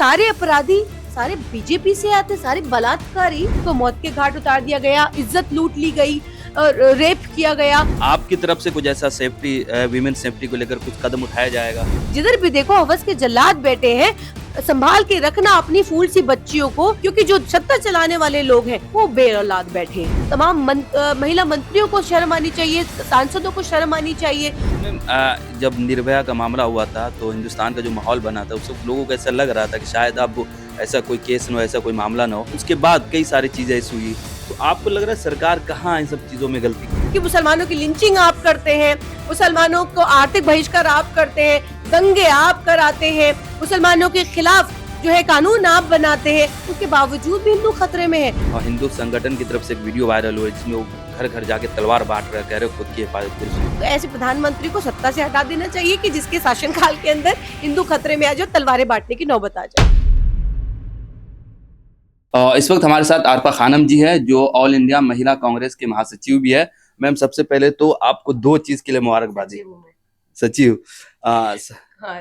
सारे अपराधी सारे बीजेपी से आते, सारे बलात्कारी को मौत के घाट उतार दिया गया, इज्जत लूट ली गई, रेप किया गया। आपकी तरफ से कुछ ऐसा सेफ्टी वीमेन सेफ्टी को लेकर कुछ कदम उठाया जाएगा? जिधर भी देखो हवस के जल्लाद बैठे हैं, संभाल के रखना अपनी फूल सी बच्चियों को, क्योंकि जो सत्ता चलाने वाले लोग हैं वो बेऔलाद बैठे हैं। तमाम महिला मंत्रियों को शर्म आनी चाहिए, सांसदों को शर्म आनी चाहिए। जब निर्भया का मामला हुआ था तो हिंदुस्तान का जो माहौल बना था, उस वक्त लोगों को ऐसा लग रहा था कि शायद अब ऐसा कोई केस न हो, ऐसा कोई मामला न हो। उसके बाद कई सारी चीजें ऐसी हुई, तो आपको लग रहा है सरकार कहाँ इन सब चीजों में गलती की? कि मुसलमानों की लिंचिंग आप करते हैं, मुसलमानों को आर्थिक बहिष्कार आप करते हैं, दंगे आप कराते हैं, मुसलमानों के खिलाफ जो है कानून आप बनाते हैं, उसके बावजूद भी हिंदू खतरे में है। और हिंदू संगठन की तरफ से एक वीडियो वायरल हुआ जिसमें वो घर घर जाके तलवार बांट रहे, कह रहे खुद की हिफाजत करो। तो ऐसे प्रधानमंत्री को सत्ता से हटा देना चाहिए कि जिसके शासनकाल के अंदर हिंदू खतरे में आ जाए, तलवारें बांटने की नौबत आ जाए। इस वक्त हमारे साथ आरफा खानम जी है, जो ऑल इंडिया महिला कांग्रेस के महासचिव भी है। मैम, सबसे पहले तो आपको दो चीज के लिए मुबारकबादी। सचिव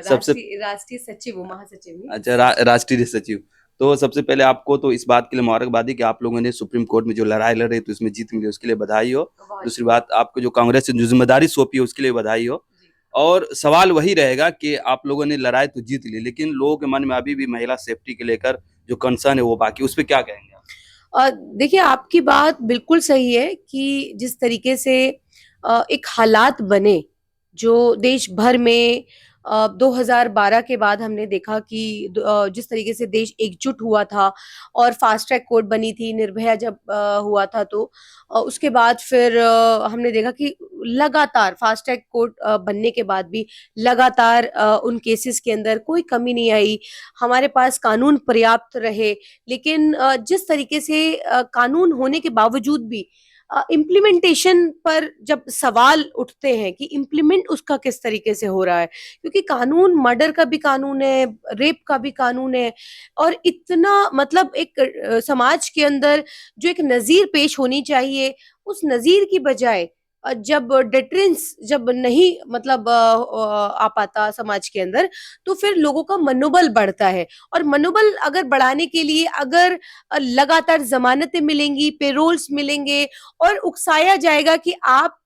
सबसे राष्ट्रीय सचिव महासचिव। अच्छा, राष्ट्रीय सचिव। तो सबसे पहले आपको तो इस बात के लिए मुबारकबादी कि आप लोगों ने सुप्रीम कोर्ट में जो लड़ाई लड़ रही तो इसमें जीत मिली, उसके लिए बधाई हो। दूसरी बात, आपको जो कांग्रेस से जो जिम्मेदारी सौंपी है उसके लिए बधाई हो। और सवाल वही रहेगा कि आप लोगों ने लड़ाई तो जीत ली, लेकिन लोगों के मन में अभी भी महिला सेफ्टी के लेकर जो कंसर्न है वो बाकी, उस पर क्या कहेंगे आप? देखिए, आपकी बात बिल्कुल सही है कि जिस तरीके से एक हालात बने जो देश भर में 2012 के बाद हमने देखा कि जिस तरीके से देश एकजुट हुआ था और फास्ट ट्रैक कोर्ट बनी थी, निर्भया जब हुआ था तो उसके बाद फिर हमने देखा कि लगातार फास्ट ट्रैक कोर्ट बनने के बाद भी लगातार उन केसेस के अंदर कोई कमी नहीं आई, हमारे पास कानून पर्याप्त रहे। लेकिन जिस तरीके से कानून होने के बावजूद भी इम्प्लीमेंटेशन पर जब सवाल उठते हैं कि इम्प्लीमेंट उसका किस तरीके से हो रहा है, क्योंकि कानून मर्डर का भी कानून है, रेप का भी कानून है, और इतना मतलब एक समाज के अंदर जो एक नजीर पेश होनी चाहिए, उस नजीर की बजाय जब डेटरेंस जब नहीं मतलब आ पाता समाज के अंदर, तो फिर लोगों का मनोबल बढ़ता है। और मनोबल अगर बढ़ाने के लिए अगर लगातार जमानतें मिलेंगी, पेरोल्स मिलेंगे और उकसाया जाएगा कि आप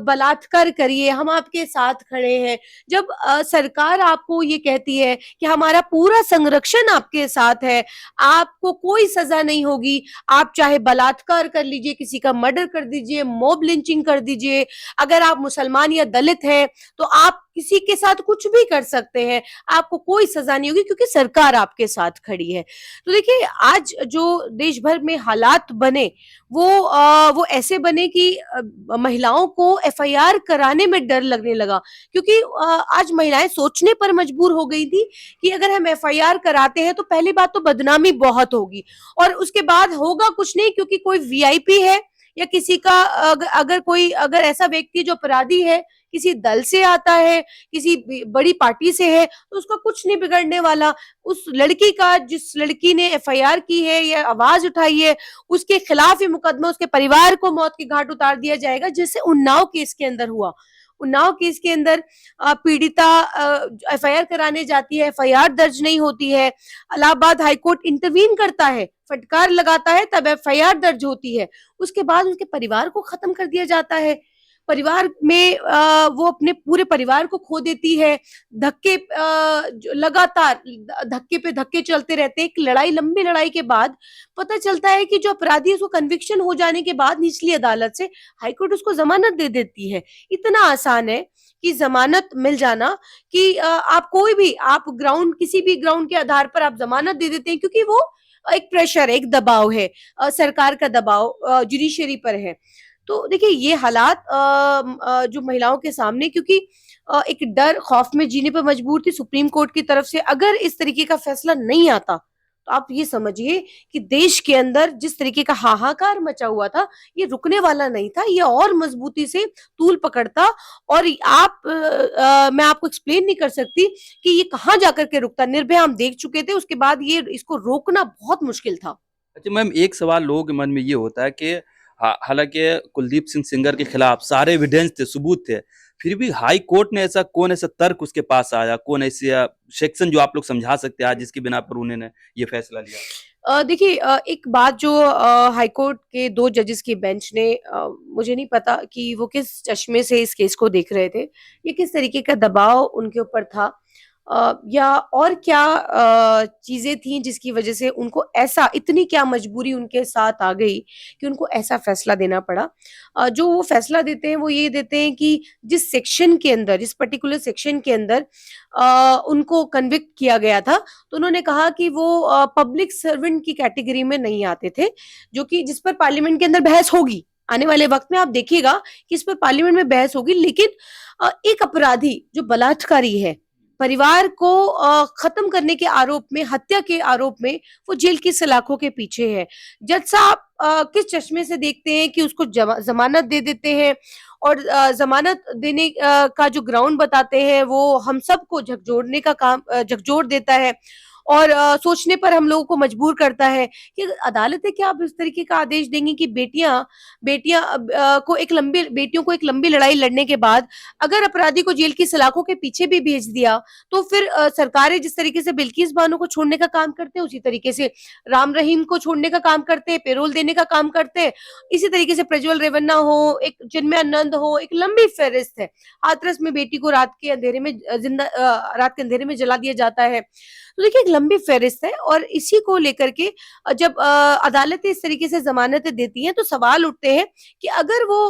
बलात्कार करिए, हम आपके साथ खड़े हैं। जब सरकार आपको ये कहती है कि हमारा पूरा संरक्षण आपके साथ है, आपको कोई सजा नहीं होगी, आप चाहे बलात्कार कर लीजिए, किसी का मर्डर कर दीजिए, मॉब लिंचिंग कर दीजिए, अगर आप मुसलमान या दलित हैं तो आप किसी के साथ कुछ भी कर सकते हैं, आपको कोई सजा नहीं होगी क्योंकि सरकार आपके साथ खड़ी है। तो देखिए, आज जो देश भर में हालात बने वो ऐसे बने कि महिलाओं को एफआईआर कराने में डर लगने लगा, क्योंकि आज महिलाएं सोचने पर मजबूर हो गई थी कि अगर हम एफआईआर कराते हैं तो पहली बात तो बदनामी बहुत होगी, और उसके बाद होगा कुछ नहीं, क्योंकि कोई वीआईपी है या किसी का अगर ऐसा व्यक्ति जो अपराधी है किसी दल से आता है, किसी बड़ी पार्टी से है, तो उसका कुछ नहीं बिगड़ने वाला। उस लड़की का, जिस लड़की ने एफआईआर की है या आवाज उठाई है, उसके खिलाफ ही मुकदमा, उसके परिवार को मौत के घाट उतार दिया जाएगा, जैसे उन्नाव केस के अंदर हुआ। उन्नाव केस के अंदर पीड़िता एफआईआर कराने जाती है, एफआईआर दर्ज नहीं होती है, इलाहाबाद हाईकोर्ट इंटरवीन करता है, फटकार लगाता है, तब एफआईआर दर्ज होती है। उसके बाद उसके परिवार को खत्म कर दिया जाता है, परिवार में वो अपने पूरे परिवार को खो देती है। धक्के लगातार धक्के पे धक्के चलते रहते हैं। एक लंबी लड़ाई के बाद पता चलता है कि जो अपराधी है उसको कन्विक्शन हो जाने के बाद निचली अदालत से हाईकोर्ट उसको जमानत दे देती है। इतना आसान है कि जमानत मिल जाना, कि आप कोई भी किसी भी ग्राउंड के आधार पर आप जमानत दे देते हैं, क्योंकि वो एक प्रेशर है, एक दबाव है, सरकार का दबाव जुडिशरी पर है। तो देखिए, ये हालात जो महिलाओं के सामने, क्योंकि एक डर खौफ में जीने पर मजबूर थी सुप्रीम कोर्ट की तरफ से। अगर इस तरीके का फैसला नहीं आता तो आप ये समझिए कि देश के अंदर जिस तरीके का हाहाकार मचा हुआ था, ये रुकने वाला नहीं था, ये और मजबूती से तूल पकड़ता। और मैं आपको एक्सप्लेन नहीं कर सकती कि ये कहाँ जाकर के रुकता। निर्भया हम देख चुके थे, उसके बाद ये इसको रोकना बहुत मुश्किल था। अच्छा मैम, एक सवाल लोगों के मन में ये होता है कि हालांकि कुलदीप सिंह सेंगर के खिलाफ सारे एविडेंस थे, सबूत थे, फिर भी हाई कोर्ट ने कौन ऐसा तर्क उसके पास आया, कौन ऐसी सेक्शन जो आप लोग समझा सकते हैं आज जिसकी बिना पर उन्होंने ये फैसला लिया? देखिए, एक बात जो हाई कोर्ट के 2 जजेस की बेंच ने, मुझे नहीं पता कि वो किस चश्मे से इस केस को देख रहे थे, या किस तरीके का दबाव उनके ऊपर था, या और क्या चीज़ें थी जिसकी वजह से उनको ऐसा, इतनी क्या मजबूरी उनके साथ आ गई कि उनको ऐसा फैसला देना पड़ा। जो वो फैसला देते हैं वो ये देते हैं कि जिस सेक्शन के अंदर, जिस पर्टिकुलर सेक्शन के अंदर उनको कन्विक्ट किया गया था, तो उन्होंने कहा कि वो पब्लिक सर्वेंट की कैटेगरी में नहीं आते थे, जो कि जिस पर पार्लियामेंट के अंदर बहस होगी। आने वाले वक्त में आप देखिएगा कि इस पर पार्लियामेंट में बहस होगी, लेकिन एक अपराधी जो बलात्कारी है, परिवार को खत्म करने के आरोप में, हत्या के आरोप में वो जेल की सलाखों के पीछे है। जज साहब किस चश्मे से देखते हैं कि उसको जमानत दे देते हैं, और जमानत देने का जो ग्राउंड बताते हैं वो हम सबको झकझोरने का काम, झकझोर देता है, और सोचने पर हम लोगों को मजबूर करता है कि अदालतें क्या अब इस तरीके का आदेश देंगी कि बेटियां बेटियां बेटियों को एक लंबी लड़ाई लड़ने के बाद अगर अपराधी को जेल की सलाखों के पीछे भी भेज दिया, तो फिर सरकारें जिस तरीके से बिल्किस बानो को छोड़ने का काम करते हैं, उसी तरीके से राम रहीम को छोड़ने का काम करते हैं, पेरोल देने का काम करते हैं। इसी तरीके से प्रज्वल रेवन्ना हो, एक चिन्मयानंद हो, एक लंबी फहरिस्त है। हाथरस में बेटी को रात के अंधेरे में रात के अंधेरे में जला दिया जाता है। तो देखिए, एक लंबी फहरिस्त है, और इसी को लेकर के जब अदालतें इस तरीके से जमानतें देती हैं, तो सवाल उठते हैं कि अगर वो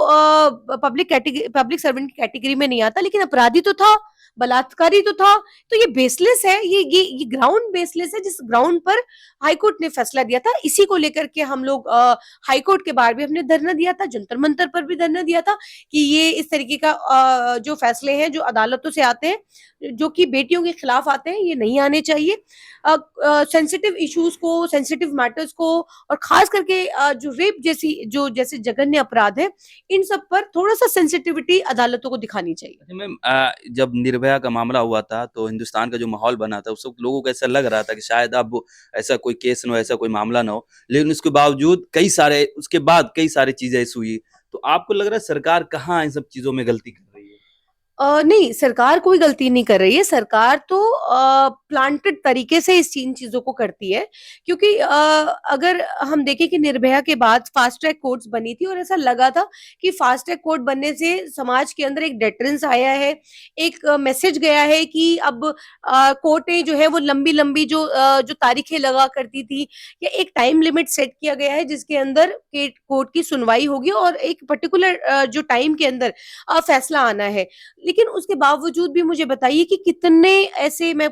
पब्लिक सर्वेंट की कैटेगरी में नहीं आता, लेकिन अपराधी तो था, बलात्कारी तो था, तो ये बेसलेस है, ये ग्राउंड बेसलेस है जिस ग्राउंड पर हाई कोर्ट ने फैसला दिया था। इसी को लेकर के हम लोग हाई कोर्ट के बाहर भी हमने धरना दिया था, जंतर मंतर पर भी धरना दिया था कि ये इस तरीके का जो फैसले हैं जो अदालतों से आते हैं, जो कि बेटियों के खिलाफ आते हैं, ये नहीं आने चाहिए। सेंसिटिव इश्यूज को, सेंसिटिव मैटर्स को, और खास करके जो रेप जैसे जघन्य अपराध है, इन सब पर थोड़ा सा सेंसिटिविटी अदालतों को दिखानी चाहिए। अच्छा मैम, जब निर्भया का मामला हुआ था तो हिंदुस्तान का जो माहौल बना था उस वक्त लोगों को ऐसा लग रहा था कि शायद अब ऐसा कोई केस न हो, ऐसा कोई मामला ना हो, लेकिन उसके बावजूद उसके बाद कई सारी चीजें ऐसी हुई। तो आपको लग रहा है सरकार कहाँ इन सब चीजों में गलती कर रही है? नहीं, सरकार कोई गलती नहीं कर रही है। सरकार तो प्लांटेड तरीके से इन चीज़ों को करती है, क्योंकि अगर हम देखें कि निर्भया के बाद फास्ट ट्रैक कोर्ट्स बनी थी, और ऐसा लगा था कि फास्ट ट्रैक कोर्ट बनने से समाज के अंदर एक डेटरेंस आया है, एक मैसेज गया है कि अब कोर्टें जो है वो लंबी-लंबी जो तारीखें लगा करती थी, या एक टाइम लिमिट सेट किया गया है जिसके अंदर के कोर्ट की सुनवाई होगी, और एक पर्टिकुलर जो टाइम के अंदर फैसला आना है। लेकिन उसके बावजूद भी मुझे बताइए कि कितने ऐसे, मैं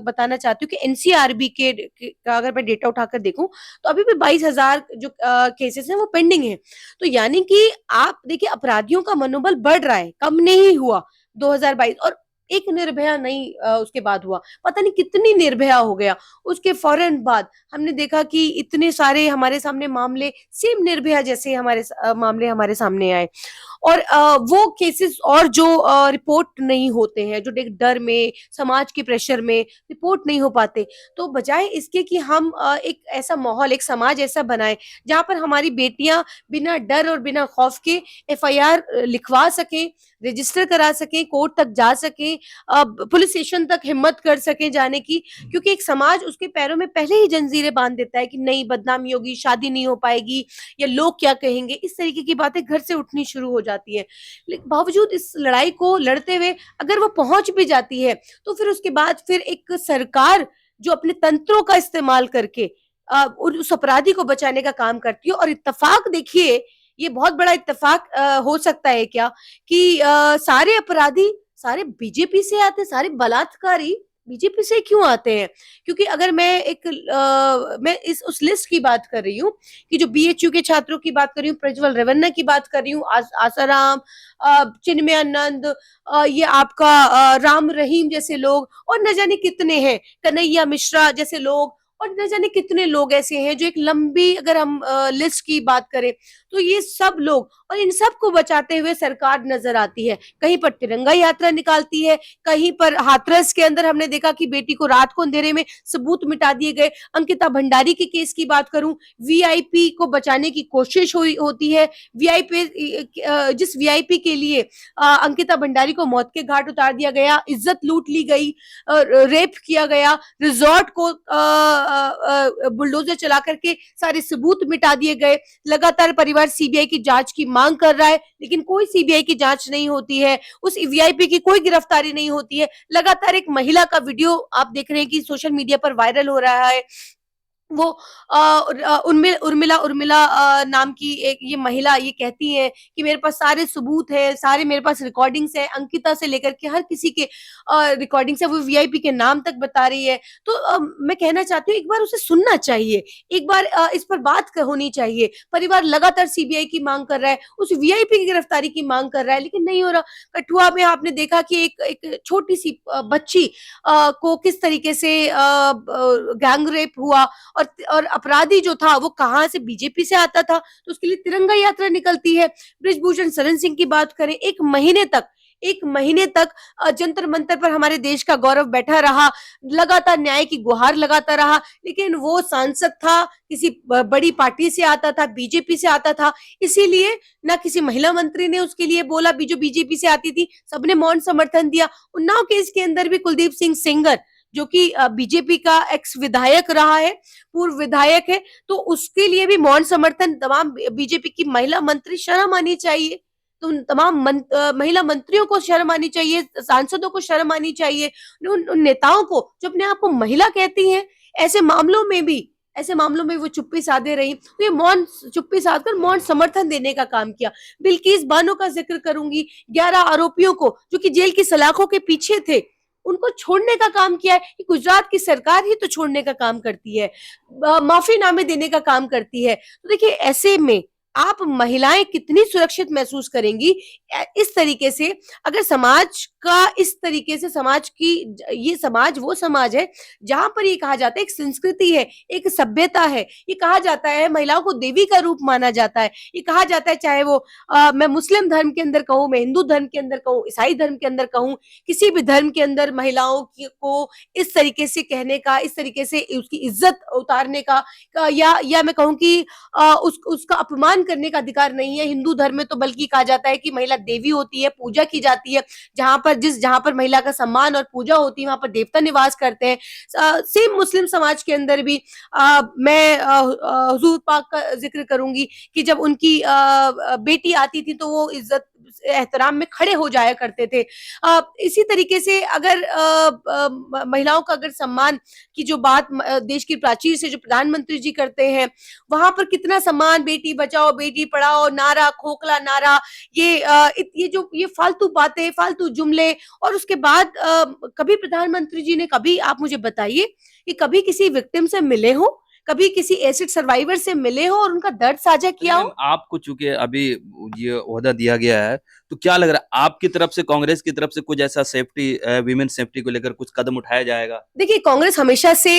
बताना चाहती हूँ कि एनसीआरबी का अगर मैं डेटा उठाकर देखूं, तो अभी भी 22,000 जो केसेस हैं वो पेंडिंग हैं। तो यानी कि आप देखिए, अपराधियों का मनोबल बढ़ रहा है, कम नहीं हुआ 2022, और एक निर्भया नहीं उसके बाद हुआ, पता नहीं कितनी निर्भया हो गया। उसके फौरन बाद हमने देखा कि इतने सारे हमारे सामने मामले, सेम निर्भया जैसे मामले हमारे सामने आए, और वो केसेस और जो रिपोर्ट नहीं होते हैं, जो एक डर में, समाज के प्रेशर में रिपोर्ट नहीं हो पाते, तो बजाय इसके कि हम एक ऐसा माहौल, एक समाज ऐसा बनाएं जहां पर हमारी बेटियां बिना डर और बिना खौफ के एफआईआर लिखवा सकें, रजिस्टर करा सकें, कोर्ट तक जा सकें, पुलिस स्टेशन तक हिम्मत कर सकें जाने की, क्योंकि एक समाज उसके पैरों में पहले ही जंजीरें बांध देता है कि नहीं, बदनामी होगी, शादी नहीं हो पाएगी, या लोग क्या कहेंगे, इस तरीके की बातें घर से उठनी शुरू हो जाती है। लेकिन बावजूद इस लड़ाई को लड़ते हुए अगर वो पहुंच भी जाती है, तो फिर उसके बाद फिर एक सरकार जो अपने तंत्रों का इस्तेमाल करके उस अपराधी को बचाने का काम करती है। और इत्तेफाक देखिए, ये बहुत बड़ा इत्तेफाक हो सकता है क्या कि सारे अपराधी सारे बीजेपी से आते, सारे बलात्कारी बीजेपी से क्यों आते हैं? क्योंकि अगर मैं इस उस लिस्ट की बात कर रही हूँ कि जो बीएचयू के छात्रों की बात कर रही हूँ, प्रज्वल रेवन्ना की बात कर रही हूँ, आसाराम, चिन्मयानंद, ये आपका राम रहीम जैसे लोग, और न जाने कितने हैं, कन्हैया मिश्रा जैसे लोग, और न जाने कितने लोग ऐसे हैं जो एक लंबी अगर हम लिस्ट की बात करें तो ये सब लोग, और इन सब को बचाते हुए सरकार नजर आती है। कहीं पर तिरंगा यात्रा निकालती है, कहीं पर हाथरस के अंदर हमने देखा कि बेटी को रात को अंधेरे में सबूत मिटा दिए गए। अंकिता भंडारी के केस की बात करूं, वीआईपी को बचाने की कोशिश हुई होती है। वीआईपी जिस वीआईपी के लिए अंकिता भंडारी को मौत के घाट उतार दिया गया, इज्जत लूट ली गई, रेप किया गया, रिजॉर्ट को बुलडोजर चला करके सारे सबूत मिटा दिए गए। लगातार परिवार सीबीआई की जांच की मांग कर रहा है, लेकिन कोई सीबीआई की जांच नहीं होती है, उस वीआईपी की कोई गिरफ्तारी नहीं होती है। लगातार एक महिला का वीडियो आप देख रहे हैं कि सोशल मीडिया पर वायरल हो रहा है। वो उर्मिला उर्मिला नाम की एक ये महिला ये कहती है कि मेरे पास सारे सबूत है, सारे मेरे पास रिकॉर्डिंग्स है, अंकिता से लेकर के हर किसी के रिकॉर्डिंग्स है, वो वीआईपी के नाम तक बता रही है। तो मैं कहना चाहती हूँ एक बार उसे सुनना चाहिए, एक बार इस पर बात होनी चाहिए। परिवार लगातार सीबीआई की मांग कर रहा है, उस वीआईपी की गिरफ्तारी की मांग कर रहा है, लेकिन नहीं हो रहा। कठुआ में आपने देखा कि एक छोटी सी बच्ची को किस तरीके से गैंग रेप हुआ, और अपराधी जो था वो कहां से, बीजेपी से आता था, तो उसके लिए तिरंगा यात्रा निकलती है। बृजभूषण शरण सिंह की बात करें, एक महीने तक जंतर मंतर पर हमारे देश का गौरव बैठा रहा, लगातार न्याय की गुहार लगाता रहा, लेकिन वो सांसद था, किसी बड़ी पार्टी से आता था, बीजेपी से आता था, इसीलिए ना किसी महिला मंत्री ने उसके लिए बोला, जो बीजेपी से आती थी, सबने मौन समर्थन दिया। उन्नाव केस के अंदर भी कुलदीप सिंह सेंगर जो कि बीजेपी का एक्स विधायक रहा है, पूर्व विधायक है, तो उसके लिए भी मौन समर्थन तमाम बीजेपी की महिला मंत्री, शर्म आनी चाहिए। तो उन तमाम महिला मंत्रियों को शर्म आनी चाहिए, सांसदों को शर्म आनी चाहिए, उन नेताओं को जो अपने आप को महिला कहती हैं, ऐसे मामलों में वो चुप्पी साधे रही। तो ये मौन चुप्पी साध कर मौन समर्थन देने का काम किया। बिल्किस बानो का जिक्र करूंगी, 11 आरोपियों को जो कि जेल की सलाखों के पीछे थे, उनको छोड़ने का काम किया है। कि गुजरात की सरकार ही तो छोड़ने का काम करती है, माफीनामे देने का काम करती है। तो देखिए ऐसे में आप महिलाएं कितनी सुरक्षित महसूस करेंगी इस तरीके से, अगर समाज का इस तरीके से, समाज की, ये समाज वो समाज है जहां पर ये कहा जाता है एक संस्कृति है, एक सभ्यता है, ये कहा जाता है महिलाओं को देवी का रूप माना जाता है, ये कहा जाता है, चाहे वो मैं मुस्लिम धर्म के अंदर कहूँ, मैं हिंदू धर्म के अंदर कहूँ, ईसाई धर्म के अंदर कहूँ, किसी भी धर्म के अंदर महिलाओं को इस तरीके से कहने का, इस तरीके से उसकी इज्जत उतारने का, या मैं कहूँ कि उसका अपमान करने का अधिकार नहीं है। हिंदू धर्म में तो बल्कि कहा जाता है कि महिला देवी होती है, पूजा की जाती है, जहां पर महिला का सम्मान और पूजा होती है वहां पर देवता निवास करते हैं। सेम मुस्लिम समाज के अंदर भी मैं हुजूर पाक का जिक्र करूंगी कि जब उनकी बेटी आती थी तो वो इज्जत एहतराम में खड़े हो जाया करते थे। इसी तरीके से अगर महिलाओं का अगर सम्मान की जो बात देश की प्राचीर से जो प्रधानमंत्री जी करते हैं, वहां पर कितना सम्मान, बेटी बचाओ बेटी पढ़ाओ नारा, खोखला नारा, ये फालतू बातें, फालतू जुमले, और उसके बाद कभी प्रधानमंत्री जी ने, कभी आप मुझे बताइए कि कभी किसी विक्टिम से मिले हो, कभी किसी एसिड सर्वाइवर से मिले हो और उनका दर्द साझा किया हो? आपको चूंकि अभी ये ओहदा दिया गया है, तो क्या लग रहा है आपकी तरफ से, कांग्रेस की तरफ से कुछ ऐसा सेफ्टी, वीमेन सेफ्टी को लेकर कुछ कदम उठाया जाएगा? देखिए कांग्रेस हमेशा से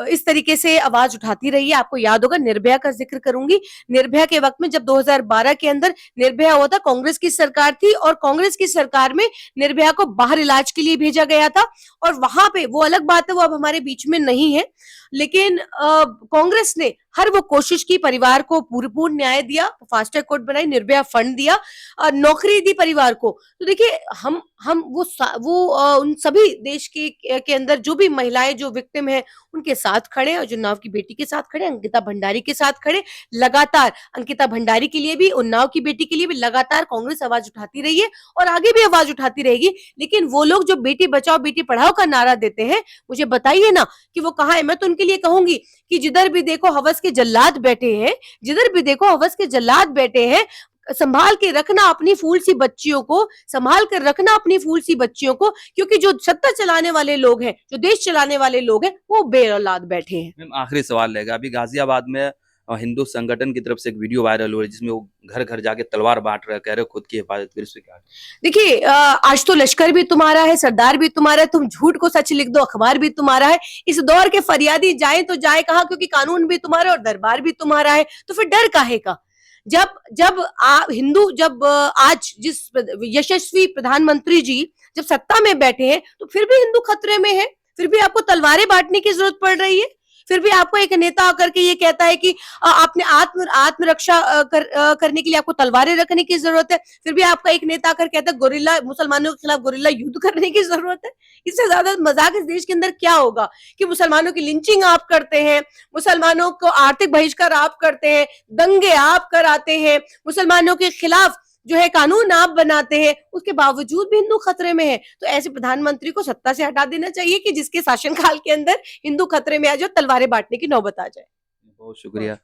इस तरीके से आवाज उठाती रही है। आपको याद होगा, निर्भया का जिक्र करूंगी। निर्भया के वक्त में जब 2012 के अंदर निर्भया हुआ था, कांग्रेस की सरकार थी, और कांग्रेस की सरकार में निर्भया को बाहर इलाज के लिए भेजा गया था, और वहां पे वो अलग बात है, वो अब हमारे बीच में नहीं है, लेकिन कांग्रेस ने हर वो कोशिश की, परिवार को पूर्ण न्याय दिया, फास्ट ट्रैक कोर्ट बनाई, निर्भया फंड दिया, नौकरी दी परिवार को। तो देखिए हम उन सभी देश के अंदर जो भी महिलाएं जो विक्टिम है उनके साथ खड़े, और उन्नाव की बेटी के साथ खड़े, अंकिता भंडारी के साथ खड़े। लगातार अंकिता भंडारी के लिए भी, उन्नाव की बेटी के लिए भी लगातार कांग्रेस आवाज उठाती रही है और आगे भी आवाज उठाती रहेगी। लेकिन वो लोग जो बेटी बचाओ बेटी पढ़ाओ का नारा देते हैं, मुझे बताइए ना कि वो कहाँ है। मैं तो उनके लिए कहूंगी कि जिधर भी देखो हवस के जल्लाद बैठे हैं, जिधर भी देखो हवस के जल्लाद बैठे हैं, संभाल के रखना अपनी फूल सी बच्चियों को, संभाल कर रखना अपनी फूल सी बच्चियों को, क्योंकि जो सत्ता चलाने वाले लोग हैं, जो देश चलाने वाले लोग हैं, वो बेऔलाद बैठे हैं। मैम आखिरी सवाल रहेगा, अभी गाजियाबाद में हिंदू संगठन की तरफ से एक वीडियो वायरल हो रही है जिसमें वो घर घर जाके तलवार बांट रहे हैं, कह रहे हो खुद की हिफाजत कर, इस पे क्या? देखिए, आज तो लश्कर भी तुम्हारा है, सरदार भी तुम्हारा है, तुम झूठ को सच लिख दो, अखबार भी तुम्हारा है। इस दौर के फरियादी जाए तो जाए कहाँ, क्योंकि कानून भी तुम्हारा और दरबार भी तुम्हारा है, तो फिर डर काहे का? जब जब हिंदू जब आज जिस यशस्वी प्रधानमंत्री जी जब सत्ता में बैठे हैं, तो फिर भी हिंदू खतरे में है, फिर भी आपको तलवारें बांटने की जरूरत पड़ रही है, फिर भी आपको एक नेता आकर के ये कहता है कि आपने आत्मरक्षा करने के लिए आपको तलवारें रखने की जरूरत है, फिर भी आपका एक नेता आकर कहता है गोरिल्ला मुसलमानों के खिलाफ गोरिल्ला युद्ध करने की जरूरत है। इससे ज्यादा मजाक इस देश के अंदर क्या होगा कि मुसलमानों की लिंचिंग आप करते हैं, मुसलमानों को आर्थिक बहिष्कार आप करते हैं, दंगे आप कराते हैं, मुसलमानों के खिलाफ जो है कानून आप बनाते हैं, उसके बावजूद भी हिंदू खतरे में है। तो ऐसे प्रधानमंत्री को सत्ता से हटा देना चाहिए कि जिसके शासनकाल के अंदर हिंदू खतरे में आ जाए, तलवारें बांटने की नौबत आ जाए। बहुत शुक्रिया।